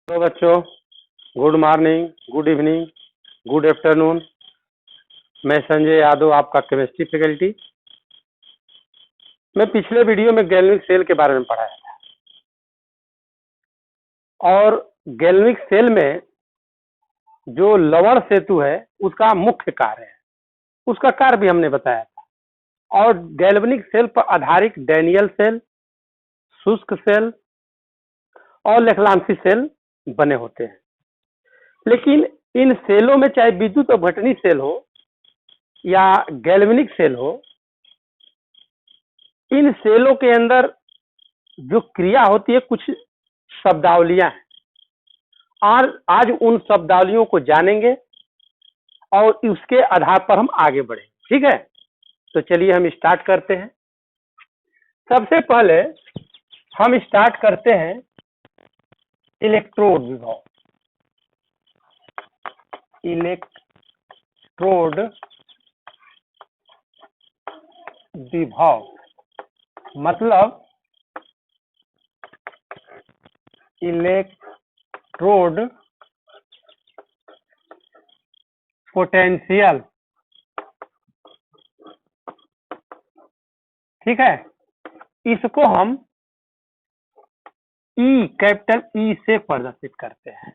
Hello बच्चों, good morning, good evening, good afternoon. मैं संजय यादव, आपका केमिस्ट्री फैकल्टी। मैं पिछले वीडियो में गैल्वेनिक सेल के बारे में पढ़ाया था और गैल्वेनिक सेल में जो लवण सेतु है उसका मुख्य कार्य है, उसका कार्य भी हमने बताया था। और गैल्वेनिक सेल पर आधारित डैनियल सेल, शुष्क सेल और लेखलांसी सेल बने होते हैं। लेकिन इन सेलों में चाहे विद्युत अपघटनी सेल हो या गैल्वेनिक सेल हो, इन सेलों के अंदर जो क्रिया होती है कुछ शब्दावलियां हैं और आज उन शब्दावलियों को जानेंगे और उसके आधार पर हम आगे बढ़ेंगे। ठीक है, तो चलिए हम स्टार्ट करते हैं। सबसे पहले हम स्टार्ट करते हैं इलेक्ट्रोड विभव। इलेक्ट्रोड विभव मतलब इलेक्ट्रोड पोटेंशियल। ठीक है, इसको हम कैपिटल ई से प्रदर्शित करते हैं।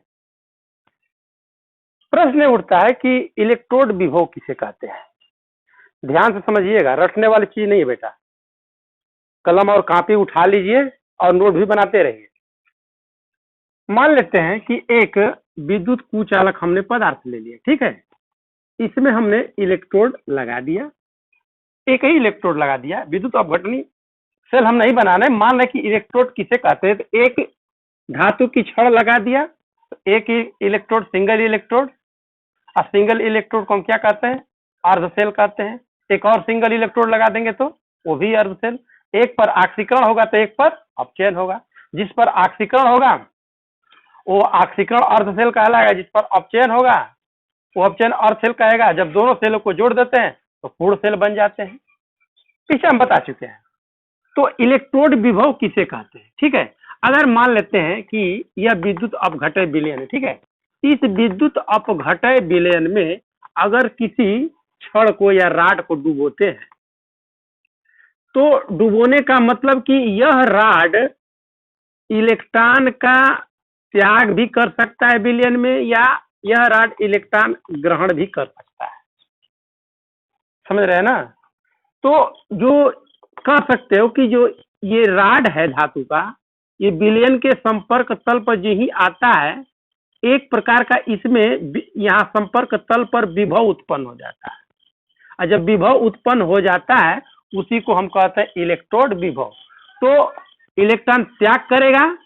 प्रश्न उठता है कि इलेक्ट्रोड विभव किसे कहते हैं। ध्यान से समझिएगा, रटने वाली चीज नहीं है बेटा। कलम और कॉपी उठा लीजिए और नोट भी बनाते रहिए। मान लेते हैं कि एक विद्युत कुचालक हमने पदार्थ ले लिया। ठीक है, इसमें हमने इलेक्ट्रोड लगा दिया, एक ही इलेक्ट्रोड लगा दिया। विद्युत अपघटनी सेल हम नहीं बनाना है। मान लें कि इलेक्ट्रोड किसे कहते हैं, तो एक धातु की छड़ लगा दिया, एक इलेक्ट्रोड सिंगल इलेक्ट्रोड। और सिंगल इलेक्ट्रोड को हम क्या कहते हैं, अर्ध सेल कहते हैं। एक और सिंगल इलेक्ट्रोड लगा देंगे तो वो भी अर्ध सेल। एक पर ऑक्सीकरण होगा तो एक पर अपचयन होगा। जिस पर ऑक्सीकरण होगा वो ऑक्सीकरण अर्ध सेल कहलाएगा, जिस पर अपचयन होगा वो अपचयन अर्ध सेल कहेगा। जब दोनों सेलों को जोड़ देते हैं तो पूर्ण सेल बन जाते हैं। इसे हम बता चुके हैं। तो इलेक्ट्रोड विभव किसे कहते हैं। ठीक है, अगर मान लेते हैं कि यह विद्युत अपघटय विलयन है। ठीक है, इस विद्युत अपघटय विलयन में अगर किसी छड़ को या राड को डुबोते हैं तो डुबोने का मतलब कि यह राड इलेक्ट्रॉन का त्याग भी कर सकता है विलयन में, या यह राड इलेक्ट्रॉन ग्रहण भी कर सकता है। समझ रहे हैं ना। तो जो कह सकते हो कि जो ये राड है धातु का, ये विलयन के संपर्क तल पर जो ही आता है, एक प्रकार का इसमें यहाँ संपर्क तल पर विभव उत्पन्न हो जाता है। और जब विभव उत्पन्न हो जाता है उसी को हम कहते हैं इलेक्ट्रोड विभव। तो इलेक्ट्रॉन त्याग करेगा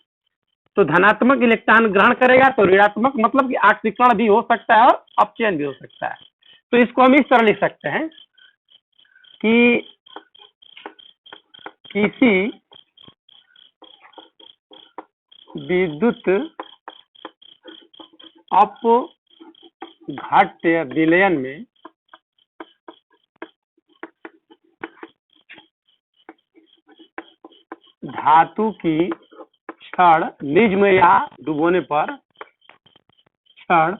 तो धनात्मक इलेक्ट्रॉन ग्रहण करेगा, तो ऋणात्मक मतलब कि ऑक्सीकरण भी हो सकता है और अपचयन भी हो सकता है। तो इसको हम इस तरह लिख सकते हैं कि किसी विद्युत अपघट्य विलयन में धातु की छड़ निज या डुबोने पर छड़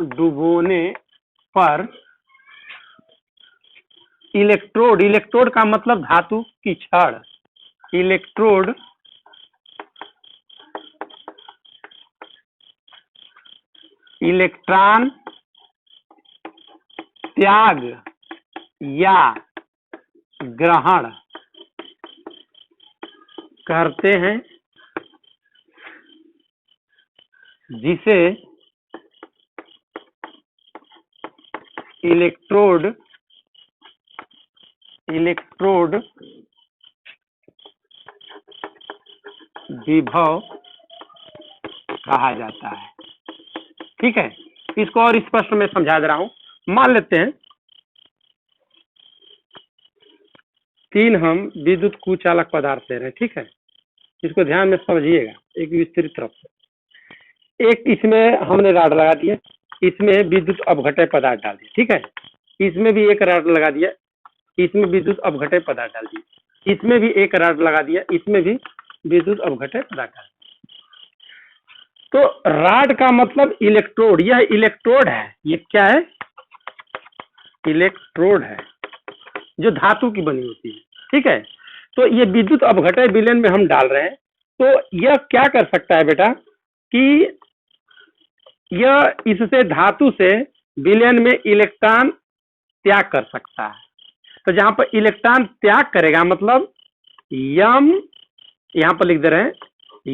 डुबोने पर इलेक्ट्रोड, इलेक्ट्रोड का मतलब धातु की छड़, इलेक्ट्रोड इलेक्ट्रॉन त्याग या ग्रहण करते हैं, जिसे इलेक्ट्रोड विभव कहा जाता है। ठीक है, इसको और स्पष्ट में समझा दे रहा हूं। मान लेते हैं तीन हम विद्युत कुचालक पदार्थ ले रहे हैं। ठीक है, इसको ध्यान में समझिएगा एक विस्तृत तरफ से। एक इसमें हमने राड लगा दिया, इसमें विद्युत अपघटय पदार्थ डाल दिया। ठीक है, इसमें भी एक राड लगा दिया, इसमें विद्युत अपघटय पदार्थ डाल दिया, इसमें भी एक राड लगा दिया, इसमें भी विद्युत अपघटय पदार्थ। तो रॉड का मतलब इलेक्ट्रोड, यह इलेक्ट्रोड है, ये क्या है, इलेक्ट्रोड है जो धातु की बनी होती है, ठीक है। तो ये विद्युत अपघटय विलयन में हम डाल रहे हैं, तो यह क्या कर सकता है बेटा कि यह इससे धातु से विलयन में इलेक्ट्रॉन त्याग कर सकता है। तो जहां पर इलेक्ट्रॉन त्याग करेगा मतलब यम, यहां पर लिख दे रहे हैं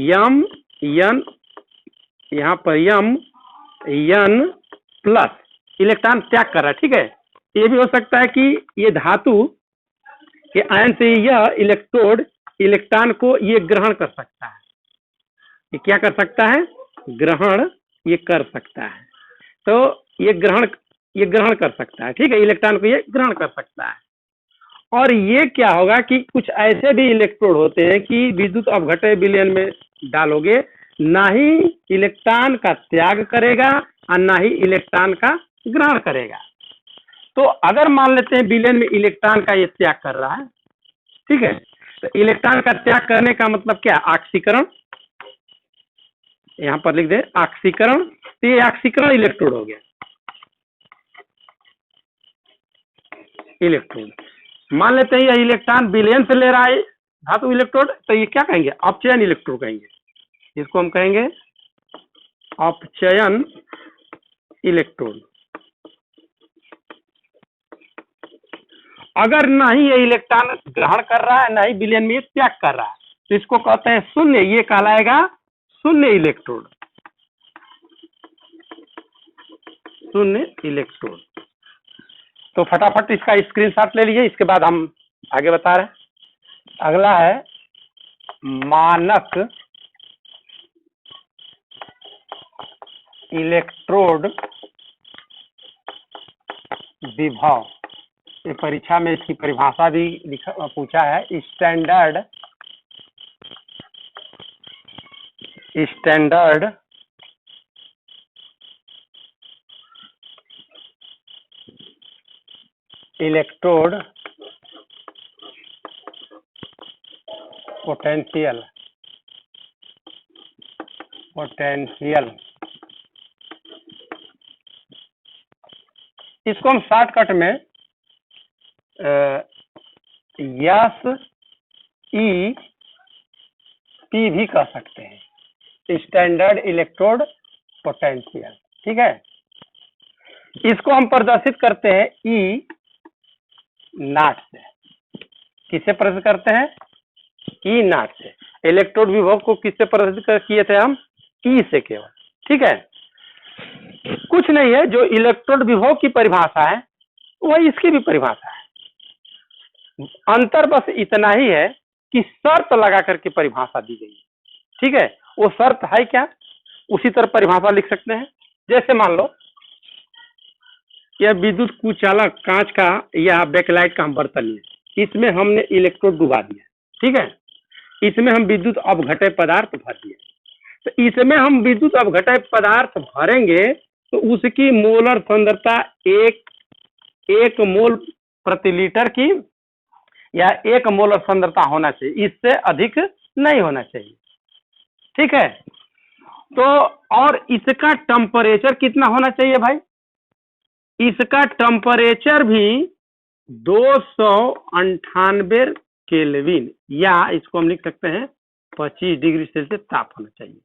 यम यन, यहां पर यम यन प्लस इलेक्ट्रॉन त्याग कर रहा है, ठीक है। ये भी हो सकता है कि ये धातु के आयन से यह इलेक्ट्रोड इलेक्ट्रॉन को ये ग्रहण कर सकता है, ये क्या कर सकता है, ग्रहण ये कर सकता है। तो ये ग्रहण कर सकता है, ठीक है, इलेक्ट्रॉन को ये ग्रहण कर सकता है। और ये क्या होगा कि कुछ ऐसे भी इलेक्ट्रोड होते हैं कि विद्युत अपघटय विलयन में डालोगे ना ही इलेक्ट्रॉन का त्याग करेगा और ना ही इलेक्ट्रॉन का ग्रहण करेगा। तो अगर मान लेते हैं विलयन में इलेक्ट्रॉन का ये त्याग कर रहा है, ठीक है, तो इलेक्ट्रॉन का त्याग करने का मतलब क्या, ऑक्सीकरण, यहां पर लिख दे ऑक्सीकरण। तो ये ऑक्सीकरण इलेक्ट्रोड हो गया, इलेक्ट्रोड। मान लेते हैं यह इलेक्ट्रॉन विलयन से ले रहा है धातु इलेक्ट्रोड, तो ये क्या कहेंगे, अपचयन इलेक्ट्रोड कहेंगे, इसको हम कहेंगे अपचयन इलेक्ट्रोड। अगर ना ही ये इलेक्ट्रॉन ग्रहण कर रहा है ना ही विलयन में त्याग कर रहा है, तो इसको कहते हैं शून्य, ये कहलाएगा शून्य इलेक्ट्रोड, शून्य इलेक्ट्रोड। तो फटाफट इसका स्क्रीनशॉट ले लीजिए, इसके बाद हम आगे बता रहे हैं। अगला है मानक इलेक्ट्रोड विभव, ये परीक्षा में इसकी परिभाषा भी पूछा है, स्टैंडर्ड इलेक्ट्रोड पोटेंशियल, इसको हम शॉर्टकट में यस ई पी भी कह सकते हैं, स्टैंडर्ड इलेक्ट्रोड पोटेंशियल, ठीक है। इसको हम प्रदर्शित करते हैं ई नॉट से, किससे प्रदर्शित करते हैं, ई नॉट से। इलेक्ट्रोड विभव को किससे प्रदर्शित किए थे हम, ई से केवल, ठीक है। कुछ नहीं है, जो इलेक्ट्रोड विभव की परिभाषा है वही इसकी भी परिभाषा है, अंतर बस इतना ही है कि शर्त लगा करके परिभाषा दी गई है, ठीक है। वो शर्त है क्या, उसी तरह परिभाषा लिख सकते हैं। जैसे मान लो यह विद्युत कुचालक कांच का या बैकलाइट का हम बर्तन है, इसमें हमने इलेक्ट्रोड डुबा दिया, ठीक है, इसमें हम विद्युत अपघटय पदार्थ भर दिए। तो इसमें हम विद्युत अपघटय पदार्थ भरेंगे तो उसकी मोलर सांद्रता एक मोल प्रति लीटर की या 1 मोलर सांद्रता होना चाहिए, इससे अधिक नहीं होना चाहिए, ठीक है। तो और इसका टेम्परेचर कितना होना चाहिए भाई, इसका टेम्परेचर भी 298 केल्विन, या इसको हम लिख सकते हैं 25 डिग्री सेल्सियस ताप होना चाहिए।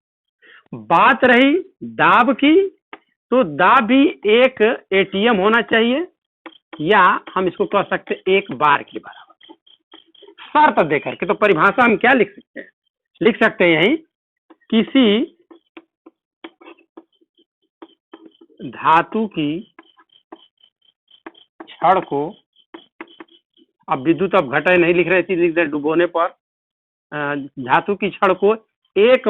बात रही दाब की, तो दाब भी 1 एटीएम होना चाहिए, या हम इसको कह सकते हैं 1 बार के बराबर, शर्त देकर के। तो परिभाषा हम क्या लिख सकते हैं, लिख सकते हैं यही, किसी धातु की छड़ को, अब विद्युत अपघटय नहीं लिख रहे थे, लिख दे डुबोने पर, धातु की छड़ को 1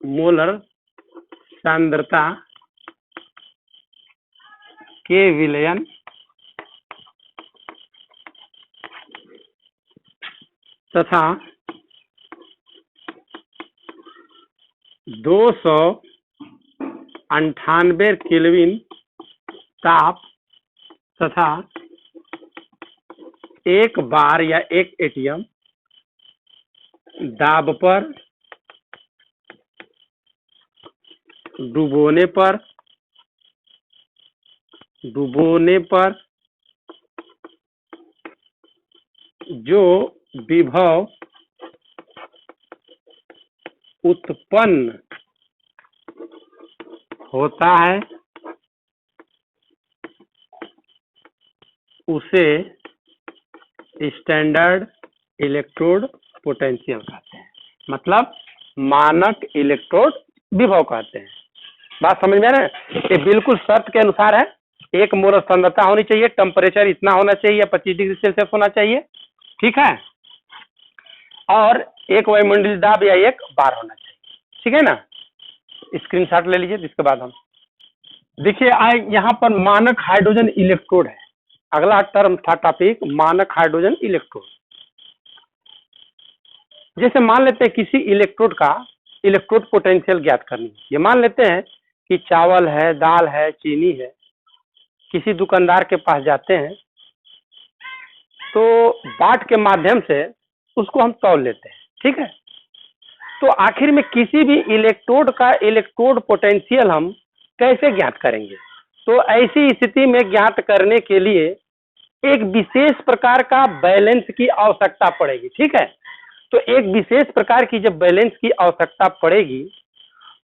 मोलर सांद्रता के विलयन तथा 298 केल्विन ताप तथा एक बार या एक एटीएम दाब पर, डुबोने पर जो विभव उत्पन्न होता है उसे स्टैंडर्ड इलेक्ट्रोड पोटेंशियल कहते हैं, मतलब मानक इलेक्ट्रोड विभव कहते हैं। बात समझ में आ रहा है? ये बिल्कुल शर्त के अनुसार है। एक मोल सांद्रता होनी चाहिए, टेम्परेचर इतना होना चाहिए, 25 डिग्री सेल्सियस होना चाहिए, ठीक है, और एक वायुमंडलीय दाब या एक बार होना चाहिए, ठीक है ना। स्क्रीनशॉट ले लीजिए। इसके बाद हम देखिए यहाँ पर मानक हाइड्रोजन इलेक्ट्रोड है। अगला टर्म था टॉपिक मानक हाइड्रोजन इलेक्ट्रोड। जैसे मान लेते हैं किसी इलेक्ट्रोड का इलेक्ट्रोड पोटेंशियल ज्ञात करनी है। ये मान लेते हैं कि चावल है, दाल है, चीनी है, किसी दुकानदार के पास जाते हैं तो बाट के माध्यम से उसको हम तौल लेते हैं, ठीक है। तो आखिर में किसी भी इलेक्ट्रोड का इलेक्ट्रोड पोटेंशियल हम कैसे ज्ञात करेंगे? तो ऐसी स्थिति में ज्ञात करने के लिए एक विशेष प्रकार का बैलेंस की आवश्यकता पड़ेगी, ठीक है। तो एक विशेष प्रकार की जब बैलेंस की आवश्यकता पड़ेगी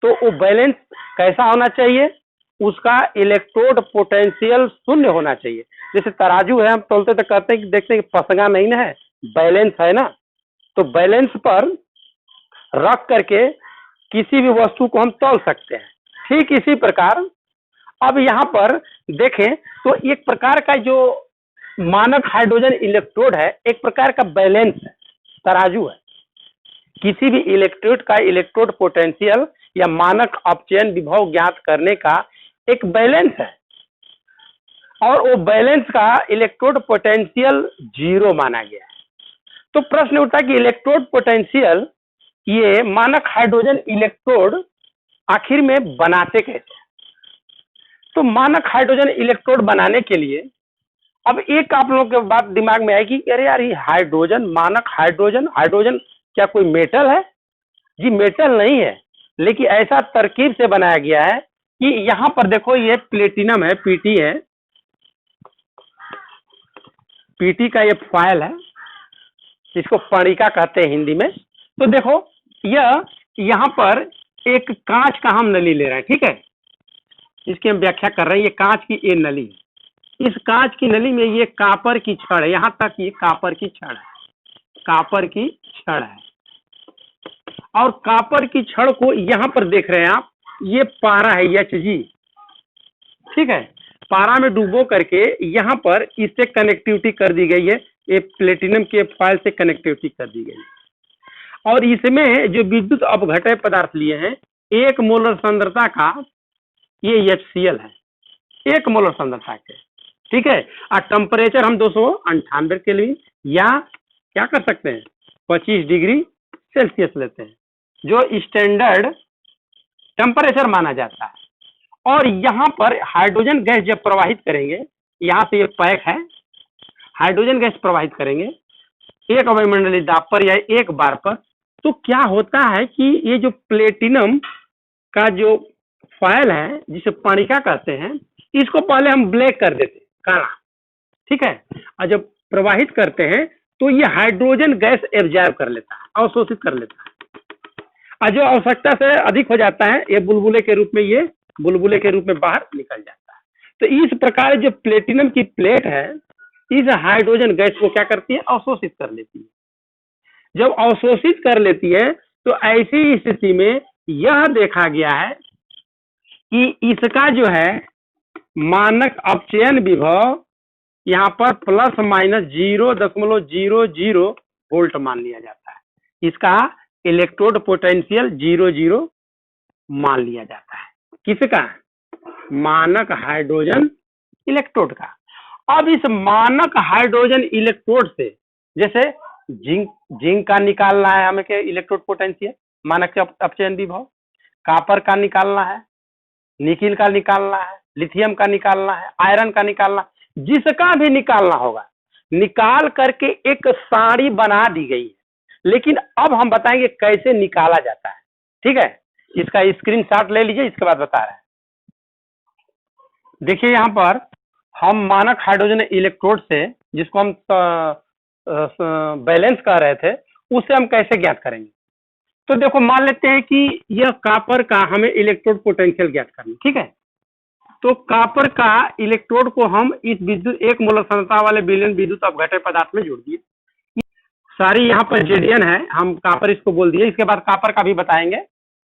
तो वो बैलेंस कैसा होना चाहिए? उसका इलेक्ट्रोड पोटेंशियल शून्य होना चाहिए। जैसे तराजू है, हम तोलते तो कहते हैं कि देखते हैं कि फसगा नहीं ना है, बैलेंस है ना। तो बैलेंस पर रख करके किसी भी वस्तु को हम तौल सकते हैं। ठीक इसी प्रकार अब यहाँ पर देखें तो एक प्रकार का जो मानक हाइड्रोजन इलेक्ट्रोड है, एक प्रकार का बैलेंस है, तराजू है। किसी भी इलेक्ट्रोड का इलेक्ट्रोड पोटेंशियल या मानक अपचयन विभव ज्ञात करने का एक बैलेंस है, और वो बैलेंस का इलेक्ट्रोड पोटेंशियल 0 माना गया है। तो प्रश्न उठता है कि इलेक्ट्रोड पोटेंशियल ये मानक हाइड्रोजन इलेक्ट्रोड आखिर में बनाते कैसे? तो मानक हाइड्रोजन इलेक्ट्रोड बनाने के लिए अब एक आप लोगों के बात दिमाग में आएगी, अरे यार ये हाइड्रोजन, मानक हाइड्रोजन क्या कोई मेटल है? जी मेटल नहीं है, लेकिन ऐसा तरकीब से बनाया गया है कि यहां पर देखो ये प्लेटिनम है, पीटी है, पीटी का ये फाइल है, इसको पणिका कहते हैं हिंदी में। तो देखो यह यहाँ पर एक कांच का हम नली ले रहे हैं, ठीक है, इसकी हम व्याख्या कर रहे हैं। ये कांच की ये नली, इस कांच की नली में ये कापर की छड़ है, यहां तक ये कापर की छड़ है, कापर की छड़ है, और कापर की छड़ को यहां पर देख रहे हैं आप, ये पारा है Hg, ठीक है। पारा में डुबो करके यहां पर इससे कनेक्टिविटी कर दी गई है, ये प्लेटिनम के फाइल से कनेक्टिविटी कर दी गई है। और इसमें जो विद्युत अपघटय पदार्थ लिए हैं, 1 मोलर सांद्रता का ये HCl है, 1 मोलर सांद्रता के, ठीक है। और टेम्परेचर हम 298 केल्विन या क्या कर सकते हैं 25 डिग्री सेल्सियस लेते हैं, जो स्टैंडर्ड टेम्परेचर माना जाता है। और यहाँ पर हाइड्रोजन गैस जब प्रवाहित करेंगे, यहाँ से ये पैक है, हाइड्रोजन गैस प्रवाहित करेंगे एक वायुमंडलीय दाब पर या एक बार पर, तो क्या होता है कि ये जो प्लेटिनम का जो फाइल है जिसे पणिका कहते हैं, इसको पहले हम ब्लैक कर देते हैं, काला, ठीक है। और जब प्रवाहित करते हैं तो ये हाइड्रोजन गैस एब्जॉर्ब कर लेता है, अवशोषित कर लेता है, और जो आवश्यकता से अधिक हो जाता है ये बुलबुले के रूप में, ये बुलबुले के रूप में बाहर निकल जाता है। तो इस प्रकार जो प्लेटिनम की प्लेट है, इस हाइड्रोजन गैस को क्या करती है, अवशोषित कर लेती है। जब अवशोषित कर लेती है तो ऐसी स्थिति में यह देखा गया है कि इसका जो है मानक अपचयन विभव यहाँ पर ±0.00 वोल्ट मान लिया जाता है। इसका इलेक्ट्रोड पोटेंशियल 0 मान लिया जाता है। किसका? मानक हाइड्रोजन इलेक्ट्रोड का। अब इस मानक हाइड्रोजन इलेक्ट्रोड से जैसे जिंक का निकालना है हमें के इलेक्ट्रोड पोटेंशियल, मानक अपचयन विभव, कापर का निकालना है, निकिल का निकालना है, लिथियम का निकालना है, आयरन का निकालना, जिसका भी निकालना होगा, निकाल करके एक सारणी बना दी गई है, लेकिन अब हम बताएंगे कैसे निकाला जाता है। ठीक है, इसका स्क्रीनशॉट ले लीजिए, इसके बाद बता रहे हैं। देखिए यहाँ पर हम मानक हाइड्रोजन इलेक्ट्रोड से, जिसको हम बैलेंस कर रहे थे, उसे हम कैसे ज्ञात करेंगे। तो देखो मान लेते हैं कि यह कॉपर का हमें इलेक्ट्रोड पोटेंशियल ज्ञात करना, ठीक है। तो कॉपर का इलेक्ट्रोड को हम इस विद्युत 1 मोलर सांद्रता वाले विलयन विद्युत अपघटन पदार्थ में जोड़ दिए। सारी यहाँ पर जेडीएन है, हम कॉपर इसको बोल दिए, इसके बाद कॉपर का भी बताएंगे।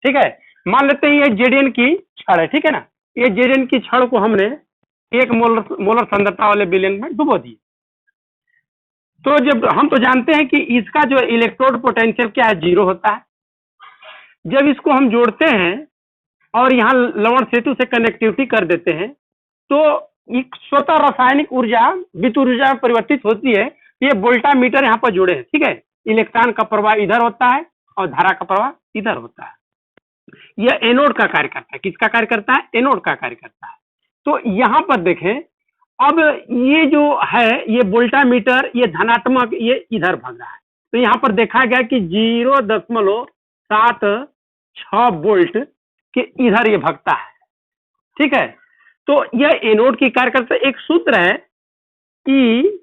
ठीक है, मान लेते हैं ये जेडीएन की छड़ है, ठीक है ना। ये जेडीएन की छड़ को हमने 1 मोलर सांद्रता वाले विलयन में डुबो दिए। तो जब हम तो जानते हैं कि इसका जो इलेक्ट्रोड पोटेंशियल क्या है, 0 होता है। जब इसको हम जोड़ते हैं और यहाँ लवण सेतु से कनेक्टिविटी कर देते हैं, तो एक स्वतः रासायनिक ऊर्जा विद्युत ऊर्जा में परिवर्तित होती है। ये वोल्टामीटर यहाँ पर जुड़े हैं, ठीक है। इलेक्ट्रॉन का प्रवाह इधर होता है और धारा का प्रवाह इधर होता है। यह एनोड का कार्य करता है। किसका कार्य करता है? एनोड का कार्य करता है। तो यहाँ पर देखें, अब ये जो है, ये वोल्टामीटर, ये धनात्मक, ये इधर भाग रहा है। तो यहाँ पर देखा गया कि 0.76 वोल्ट के इधर ये भगता है, ठीक है। तो यह एनोड की कार्य करता है। एक सूत्र है कि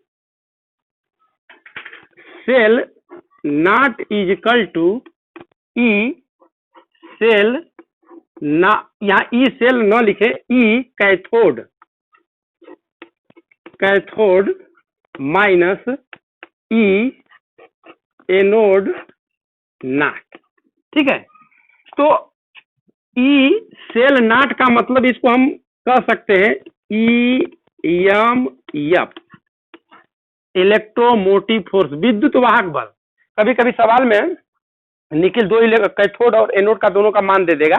cell naught is equal to E cell ना, यहाँ ई सेल न लिखे, E cathode, cathode minus E anode naught, ठीक है। तो ई सेल नॉट का मतलब इसको हम कह सकते हैं EMF, इलेक्ट्रोमोटिव फोर्स, विद्युत वाहक बल। कभी कभी सवाल में निखिल दो कैथोड और एनोड का दोनों का मान दे देगा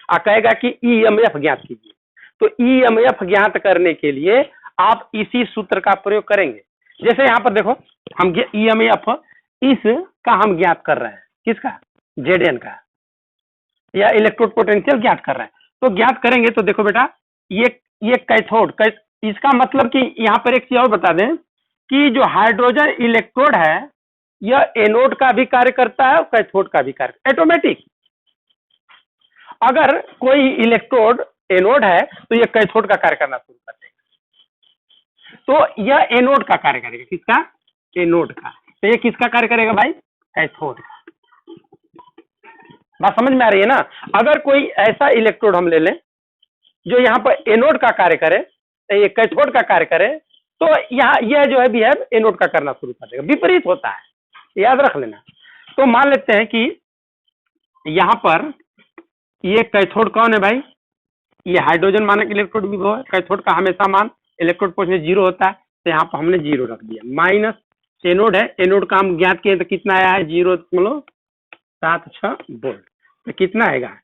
और कहेगा कि EMF ज्ञात कीजिए। तो EMF ज्ञात करने के लिए आप इसी सूत्र का प्रयोग करेंगे। जैसे यहाँ पर देखो, हम EMF इसका हम ज्ञात कर रहे हैं, किसका? जेडीएन का, या इलेक्ट्रोड पोटेंशियल ज्ञात कर रहे हैं। तो ज्ञात करेंगे तो देखो बेटा, ये कैथोड, इसका मतलब कि यहाँ पर एक चीज और बता दें कि जो हाइड्रोजन इलेक्ट्रोड है, यह एनोड का भी कार्य करता है और कैथोड का भी कार्य, ऑटोमेटिक। अगर कोई इलेक्ट्रोड एनोड है तो यह कैथोड का कार्य करना शुरू कर देगा। तो यह एनोड का कार्य करेगा। किसका? एनोड का। तो ये किसका कार्य करेगा भाई? कैथोड का। बात समझ में आ रही है ना। अगर कोई ऐसा इलेक्ट्रोड हम ले लें जो यहाँ पर एनोड का कार्य करे, ये कैथोड का कार्य करे, तो यहाँ यह जो है भी है एनोड का करना शुरू कर देगा। विपरीत होता है, याद रख लेना। तो मान लेते हैं कि यहाँ पर ये कैथोड कौन है भाई? ये हाइड्रोजन मानक इलेक्ट्रोड विभव है। कैथोड का हमेशा मान इलेक्ट्रोड पोटेंशियल 0 होता है, तो यहाँ पर हमने 0 रख दिया। माइनस एनोड है, एनोड का हम ज्ञात किए तो कितना आया है? 0.76 वोल्ट। तो कितना आएगा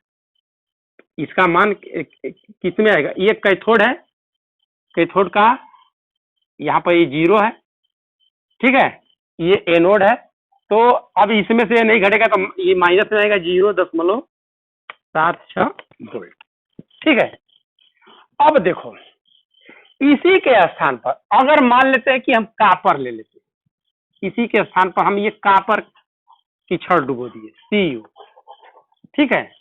इसका मान? कितने आएगा? ये कैथोड है, कैथोड का यहाँ पर ये 0 है, ठीक है। ये एनोड है, तो अब इसमें से नहीं घटेगा तो ये माइनस में आएगा, 0.76 वोल्ट, ठीक है। अब देखो, इसी के स्थान पर अगर मान लेते हैं कि हम कॉपर ले लेते हैं, इसी के स्थान पर हम ये कॉपर की छड़ डुबो दिए, Cu, ठीक है।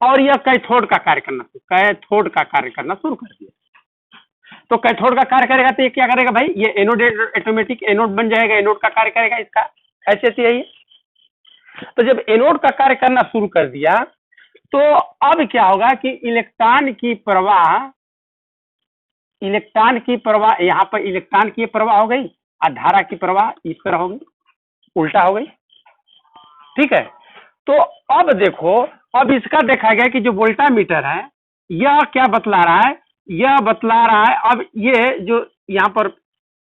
और यह कैथोड का कार्य करना शुरू कर दिया। तो कैथोड का कार्य करेगा तो ये क्या करेगा भाई? ये एनोड, ऑटोमेटिक एनोड बन जाएगा, एनोड का कार्य करेगा। इसका हैसियत यही है। तो जब एनोड का कार्य करना शुरू कर दिया, तो अब क्या होगा कि इलेक्ट्रॉन की प्रवाह यहाँ पर इलेक्ट्रॉन की प्रवाह हो गई और धारा की प्रवाह इस तरह हो गई, उल्टा हो गई, ठीक है। तो अब देखो, अब इसका देखा गया कि जो वोल्टामीटर है, यह क्या बतला रहा है? यह बतला रहा है, अब ये जो यहाँ पर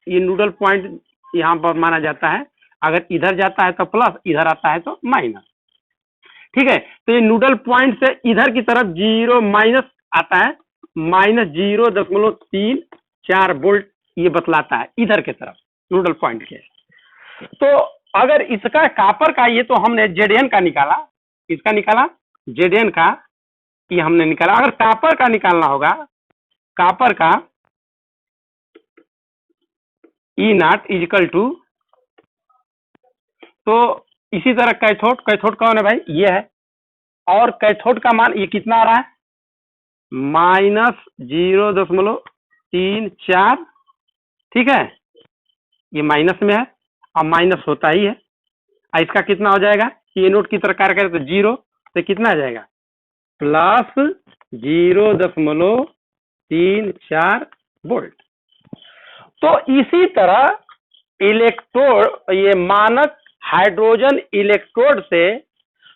ये न्यूट्रल पॉइंट यहाँ पर माना जाता है, अगर इधर जाता है तो प्लस, इधर आता है तो माइनस, ठीक है। तो ये न्यूट्रल पॉइंट से इधर की तरफ 0 माइनस आता है, माइनस 0.34 वोल्ट ये बतलाता है इधर के तरफ, न्यूट्रल पॉइंट के। तो अगर इसका कॉपर का, ये तो हमने जेडीएन का निकाला, इसका निकाला जेडीएन का, ये हमने निकाला। अगर कॉपर का निकालना होगा, कॉपर का ई नॉट इजिकल टू, तो इसी तरह कैथोड, कैथोड कौन है भाई, ये है, और कैथोड का मान ये कितना आ रहा है, -0.34, ठीक है, ये माइनस में है, अब माइनस होता ही है, इसका कितना हो जाएगा, ये नोट की तरह कार्य करे तो 0, तो कितना आ जाएगा, +0.34 वोल्ट। तो इसी तरह इलेक्ट्रोड, ये मानक हाइड्रोजन इलेक्ट्रोड से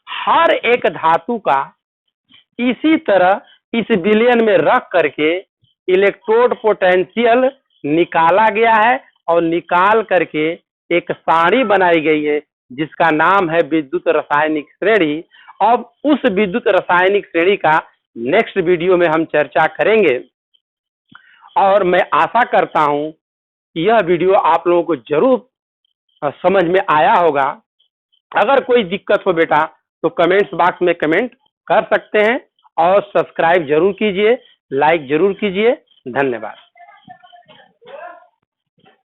हर एक धातु का इसी तरह इस विलयन में रख करके इलेक्ट्रोड पोटेंशियल निकाला गया है, और निकाल करके एक सारणी बनाई गई है जिसका नाम है विद्युत रासायनिक श्रेणी। अब उस विद्युत रासायनिक श्रेणी का नेक्स्ट वीडियो में हम चर्चा करेंगे, और मैं आशा करता हूं कि यह वीडियो आप लोगों को जरूर समझ में आया होगा। अगर कोई दिक्कत हो बेटा तो कमेंट्स बॉक्स में कमेंट कर सकते हैं, और सब्सक्राइब जरूर कीजिए, लाइक जरूर कीजिए। धन्यवाद।